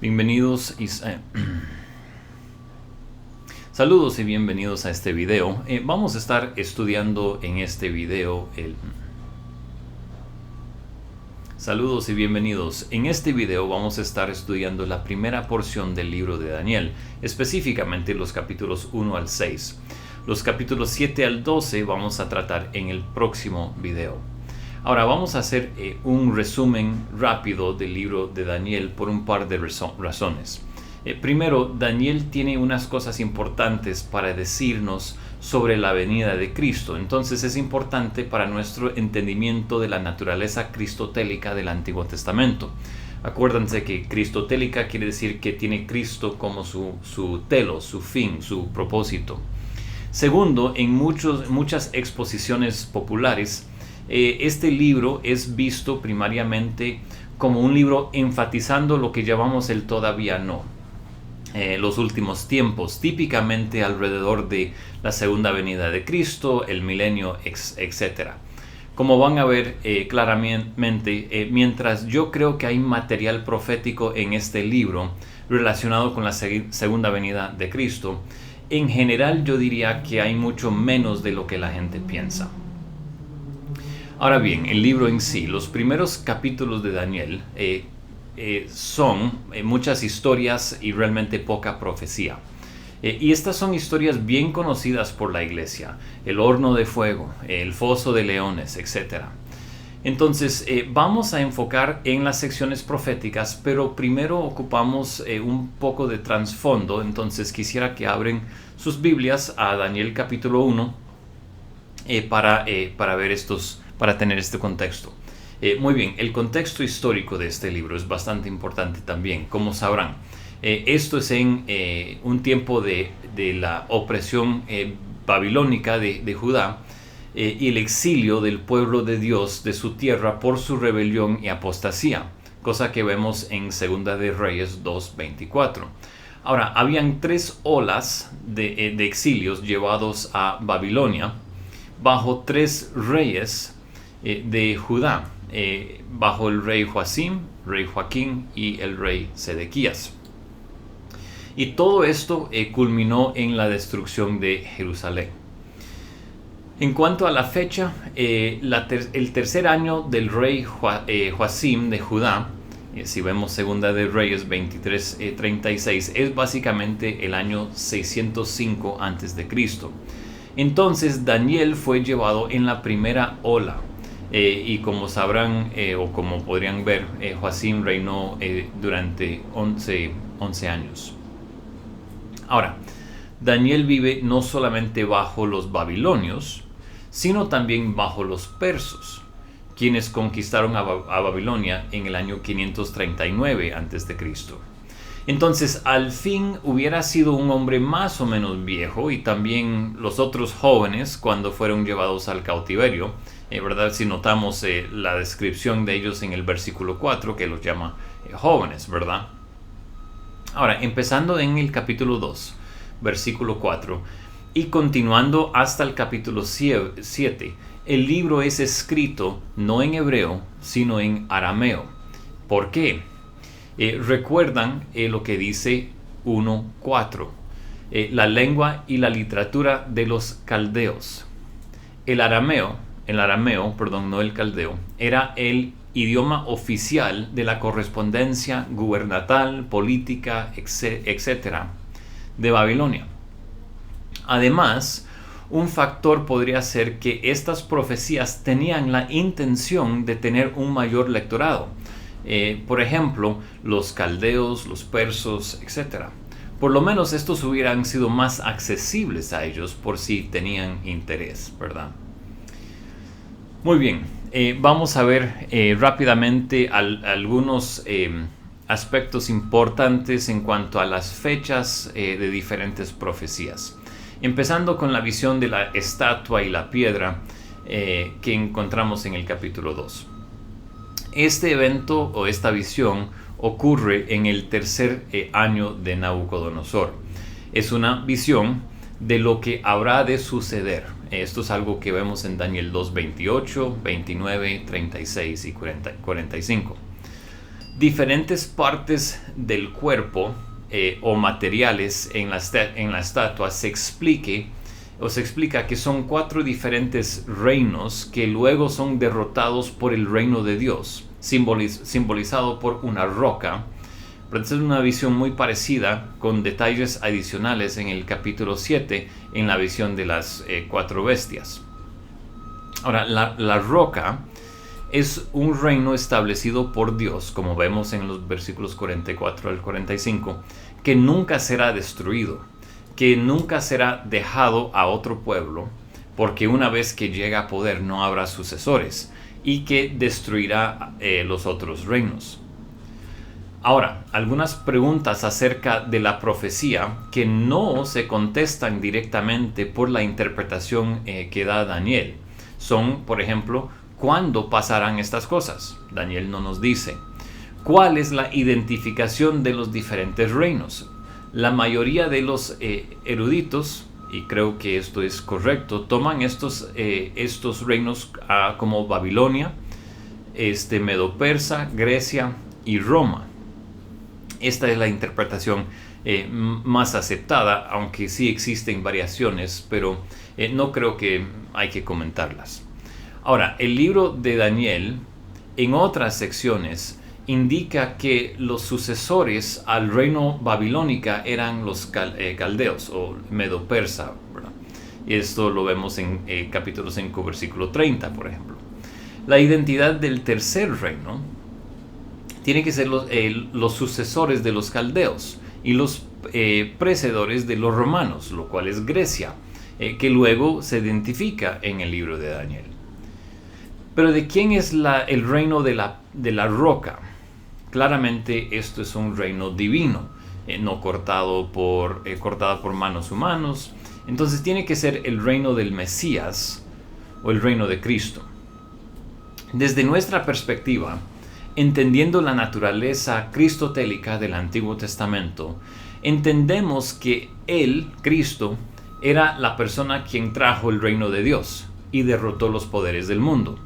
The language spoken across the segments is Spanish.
Bienvenidos saludos y bienvenidos a este video. Vamos a estar estudiando en este video Saludos y bienvenidos. En este video vamos a estar estudiando la primera porción del libro de Daniel, específicamente los capítulos 1 al 6. Los capítulos 7 al 12 vamos a tratar en el próximo video. Ahora vamos a hacer un resumen rápido del libro de Daniel por un par de razones. Primero, Daniel tiene unas cosas importantes para decirnos sobre la venida de Cristo. Entonces es importante para nuestro entendimiento de la naturaleza cristotélica del Antiguo Testamento. Acuérdense que cristotélica quiere decir que tiene Cristo como su telos, su fin, su propósito. Segundo, en muchas exposiciones populares, este libro es visto primariamente como un libro enfatizando lo que llamamos el todavía no. Los últimos tiempos, típicamente alrededor de la segunda venida de Cristo, el milenio, etc. Como van a ver claramente, mientras yo creo que hay material profético en este libro relacionado con la segunda venida de Cristo, en general yo diría que hay mucho menos de lo que la gente piensa. Ahora bien, el libro en sí, los primeros capítulos de Daniel son muchas historias y realmente poca profecía. Y estas son historias bien conocidas por la iglesia: el horno de fuego, el foso de leones, etc. Entonces vamos a enfocar en las secciones proféticas, pero primero ocupamos un poco de trasfondo. Entonces quisiera que abren sus Biblias a Daniel capítulo 1 para tener este contexto. Muy bien, el contexto histórico de este libro es bastante importante también, como sabrán. Esto es en un tiempo de la opresión babilónica de Judá y el exilio del pueblo de Dios de su tierra por su rebelión y apostasía, cosa que vemos en Segunda de Reyes 2:24. Ahora, habían tres olas de exilios llevados a Babilonia bajo tres reyes de Judá, bajo el rey Joacim, rey Joaquín y el rey Sedequías. Y todo esto culminó en la destrucción de Jerusalén. En cuanto a la fecha, el tercer año del rey Joacim de Judá, si vemos Segunda de Reyes 23:36, es básicamente el año 605 a.C. Entonces Daniel fue llevado en la primera ola. Y como sabrán o como podrían ver, Joacim reinó durante 11 años. Ahora, Daniel vive no solamente bajo los babilonios, sino también bajo los persos, quienes conquistaron a Babilonia en el año 539 a.C. Entonces, al fin hubiera sido un hombre más o menos viejo, y también los otros jóvenes cuando fueron llevados al cautiverio, ¿verdad? Si notamos la descripción de ellos en el versículo 4, que los llama jóvenes, ¿verdad? Ahora, empezando en el capítulo 2, versículo 4, y continuando hasta el capítulo 7, el libro es escrito no en hebreo, sino en arameo. ¿Por qué? Recuerdan lo que dice 1:4, la lengua y la literatura de los caldeos. El arameo, no el caldeo, era el idioma oficial de la correspondencia gubernamental, política, etc. de Babilonia. Además, un factor podría ser que estas profecías tenían la intención de tener un mayor lectorado. Por ejemplo, los caldeos, los persos, etc. Por lo menos estos hubieran sido más accesibles a ellos por si tenían interés, ¿verdad? Muy bien, vamos a ver rápidamente algunos aspectos importantes en cuanto a las fechas de diferentes profecías. Empezando con la visión de la estatua y la piedra que encontramos en el capítulo 2. Este evento o esta visión ocurre en el tercer año de Nabucodonosor. Es una visión de lo que habrá de suceder. Esto es algo que vemos en Daniel 2:28, 29, 36 y 45. Diferentes partes del cuerpo o materiales en la estatua se explica que son 4 diferentes reinos que luego son derrotados por el reino de Dios, simbolizado por una roca. Pero esta es una visión muy parecida, con detalles adicionales en el capítulo 7, en la visión de las 4 bestias. Ahora, la roca es un reino establecido por Dios, como vemos en los versículos 44 al 45, que nunca será destruido, que nunca será dejado a otro pueblo, porque una vez que llega a poder no habrá sucesores, y que destruirá los otros reinos. Ahora, algunas preguntas acerca de la profecía que no se contestan directamente por la interpretación que da Daniel son, por ejemplo, ¿cuándo pasarán estas cosas? Daniel no nos dice. ¿Cuál es la identificación de los diferentes reinos? La mayoría de los eruditos, y creo que esto es correcto, toman estos reinos como Babilonia, Medo-Persa, Grecia y Roma. Esta es la interpretación más aceptada, aunque sí existen variaciones, pero no creo que hay que comentarlas. Ahora, el libro de Daniel, en otras secciones, indica que los sucesores al reino babilónica eran los caldeos o medo-persa, ¿verdad? Y esto lo vemos en capítulo 5, versículo 30, por ejemplo. La identidad del tercer reino tiene que ser los sucesores de los caldeos y los precedores de los romanos, lo cual es Grecia, que luego se identifica en el libro de Daniel. Pero ¿de quién es el reino de la roca? Claramente esto es un reino divino, no cortada por manos humanos. Entonces tiene que ser el reino del Mesías o el reino de Cristo. Desde nuestra perspectiva, entendiendo la naturaleza cristotélica del Antiguo Testamento, entendemos que Él, Cristo, era la persona quien trajo el reino de Dios y derrotó los poderes del mundo.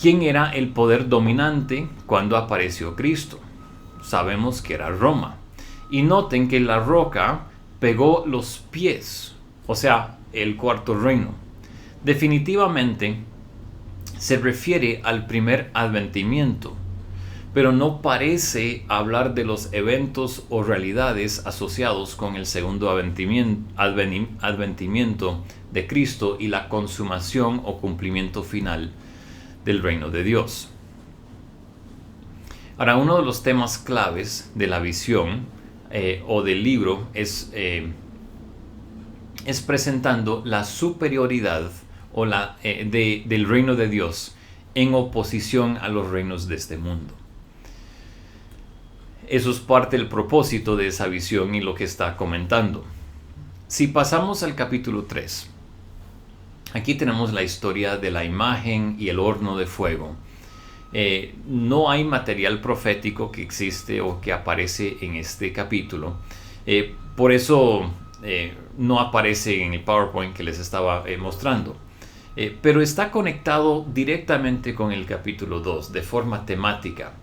¿Quién era el poder dominante cuando apareció Cristo? Sabemos que era Roma. Y noten que la roca pegó los pies, o sea, el cuarto reino. Definitivamente se refiere al primer advenimiento, pero no parece hablar de los eventos o realidades asociados con el segundo advenimiento de Cristo y la consumación o cumplimiento final del reino de Dios. Ahora, uno de los temas claves de la visión o del libro es presentando la superioridad o del reino de Dios en oposición a los reinos de este mundo. Eso es parte del propósito de esa visión y lo que está comentando. Si pasamos al capítulo 3, aquí tenemos la historia de la imagen y el horno de fuego. No hay material profético que existe o que aparece en este capítulo. Por eso no aparece en el PowerPoint que les estaba mostrando. Pero está conectado directamente con el capítulo 2 de forma temática.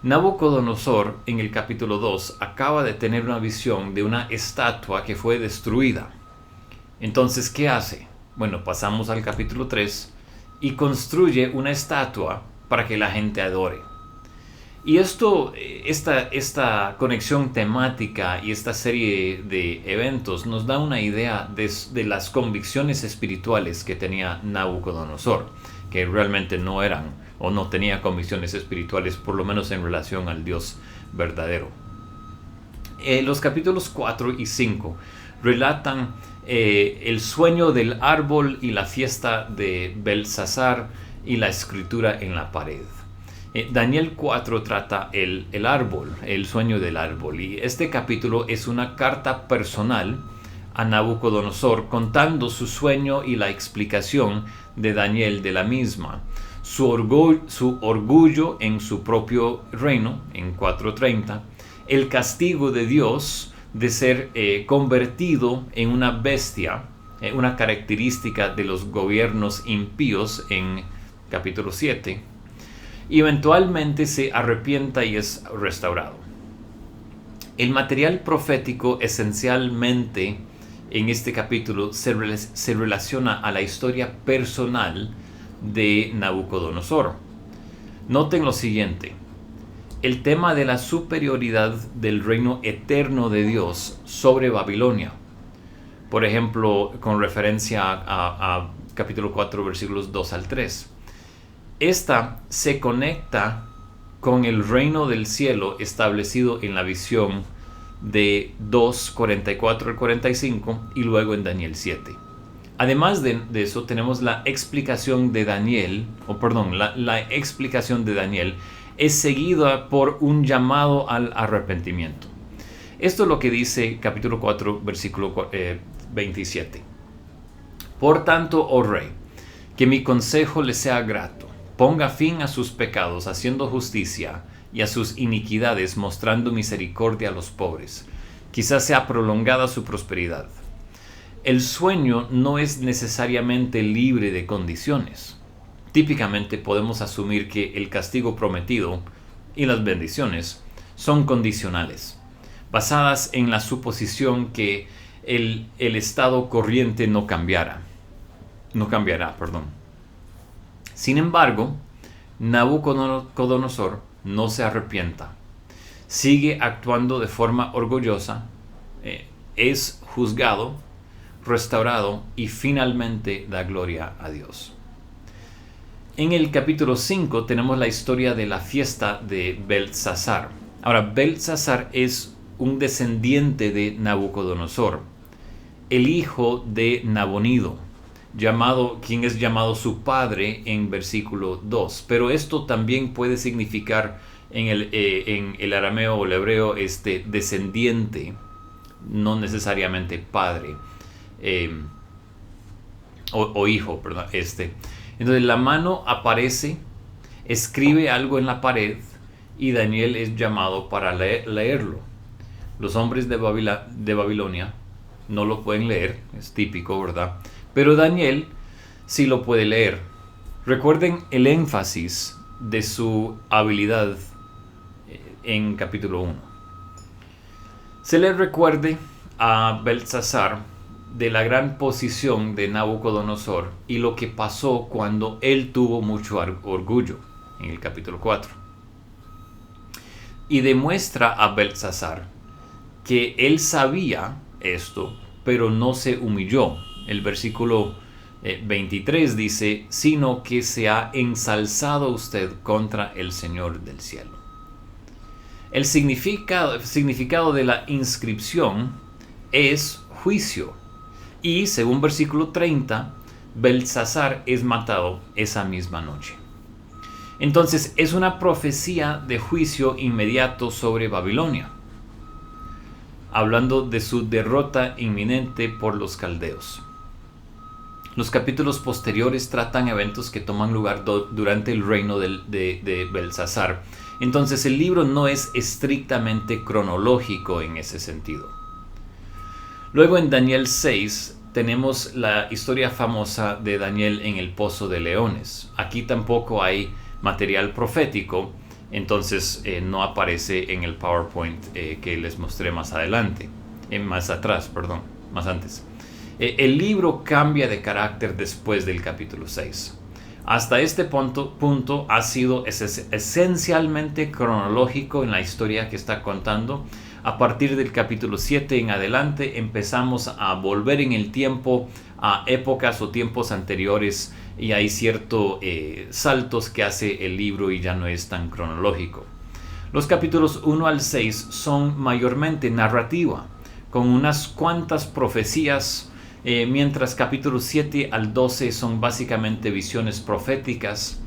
Nabucodonosor en el capítulo 2 acaba de tener una visión de una estatua que fue destruida. Entonces, ¿qué hace? Bueno, pasamos al capítulo 3 y construye una estatua para que la gente adore. Y esta conexión temática y esta serie de eventos nos da una idea de las convicciones espirituales que tenía Nabucodonosor, que realmente no eran o no tenía convicciones espirituales, por lo menos en relación al Dios verdadero. Los capítulos 4 y 5 relatan el sueño del árbol y la fiesta de Belsasar y la escritura en la pared. Daniel 4 trata el árbol, el sueño del árbol, y este capítulo es una carta personal a Nabucodonosor contando su sueño y la explicación de Daniel de la misma, su orgullo en su propio reino en 4:30, el castigo de Dios de ser convertido en una bestia, una característica de los gobiernos impíos en capítulo 7, y eventualmente se arrepienta y es restaurado. El material profético esencialmente en este capítulo se relaciona a la historia personal de Nabucodonosor. Noten lo siguiente: el tema de la superioridad del reino eterno de Dios sobre Babilonia. Por ejemplo, con referencia a capítulo 4, versículos 2 al 3. Esta se conecta con el reino del cielo establecido en la visión de 2, 44 al 45 y luego en Daniel 7. Además de eso, tenemos la explicación de Daniel, la explicación de Daniel es seguida por un llamado al arrepentimiento. Esto es lo que dice capítulo 4, versículo 27. Por tanto, oh rey, que mi consejo le sea grato. Ponga fin a sus pecados, haciendo justicia, y a sus iniquidades, mostrando misericordia a los pobres. Quizás sea prolongada su prosperidad. El sueño no es necesariamente libre de condiciones. Típicamente podemos asumir que el castigo prometido y las bendiciones son condicionales, basadas en la suposición que el estado corriente no cambiará. Sin embargo, Nabucodonosor no se arrepienta. Sigue actuando de forma orgullosa, es juzgado, restaurado y finalmente da gloria a Dios. En el capítulo 5 tenemos la historia de la fiesta de Beltsasar. Ahora, Beltsasar es un descendiente de Nabucodonosor, el hijo de Nabonido, quien es llamado su padre en versículo 2. Pero esto también puede significar en el arameo o el hebreo descendiente, no necesariamente padre o hijo, ¿verdad? Entonces la mano aparece, escribe algo en la pared y Daniel es llamado para leerlo. Los hombres de Babilonia no lo pueden leer, es típico, ¿verdad? Pero Daniel sí lo puede leer. Recuerden el énfasis de su habilidad en capítulo 1. Se le recuerde a Beltsasar de la gran posición de Nabucodonosor y lo que pasó cuando él tuvo mucho orgullo en el capítulo 4. Y demuestra a Beltsasar que él sabía esto, pero no se humilló. El versículo 23 dice: sino que se ha ensalzado usted contra el Señor del cielo. El significado de la inscripción es juicio. Y según versículo 30, Beltsasar es matado esa misma noche. Entonces es una profecía de juicio inmediato sobre Babilonia, hablando de su derrota inminente por los caldeos. Los capítulos posteriores tratan eventos que toman lugar durante el reino de Beltsasar. Entonces el libro no es estrictamente cronológico en ese sentido. Luego en Daniel 6 tenemos la historia famosa de Daniel en el pozo de leones. Aquí tampoco hay material profético, entonces no aparece en el PowerPoint que les mostré más adelante, más antes. El libro cambia de carácter después del capítulo 6. Hasta este punto ha sido esencialmente cronológico en la historia que está contando. A partir del capítulo 7 en adelante empezamos a volver en el tiempo a épocas o tiempos anteriores y hay ciertos saltos que hace el libro y ya no es tan cronológico. Los capítulos 1 al 6 son mayormente narrativa, con unas cuantas profecías, mientras capítulos 7 al 12 son básicamente visiones proféticas.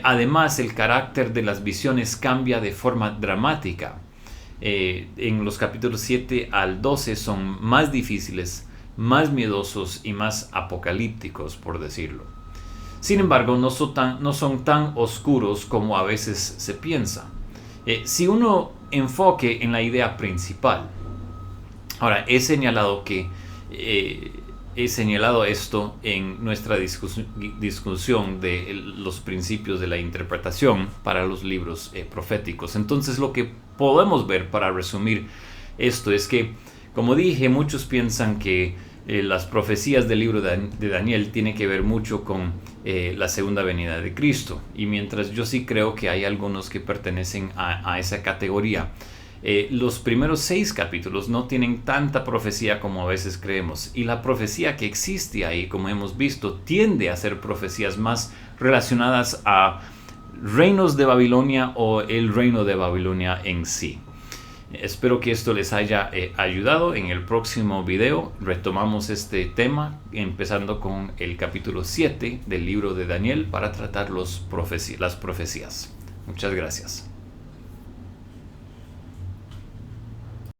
Además, el carácter de las visiones cambia de forma dramática. En los capítulos 7 al 12 son más difíciles, más miedosos y más apocalípticos, por decirlo. Sin embargo, no son tan oscuros como a veces se piensa. Si uno enfoque en la idea principal. Ahora, he señalado que he señalado esto en nuestra discusión de los principios de la interpretación para los libros proféticos. Entonces, lo que podemos ver para resumir esto es que, como dije, muchos piensan que las profecías del libro de Daniel tienen que ver mucho con la segunda venida de Cristo. Y mientras yo sí creo que hay algunos que pertenecen a esa categoría, los primeros 6 capítulos no tienen tanta profecía como a veces creemos. Y la profecía que existe ahí, como hemos visto, tiende a ser profecías más relacionadas a reinos de Babilonia o el reino de Babilonia en sí. Espero que esto les haya ayudado. En el próximo video retomamos este tema, empezando con el capítulo 7 del libro de Daniel para tratar las profecías. Muchas gracias.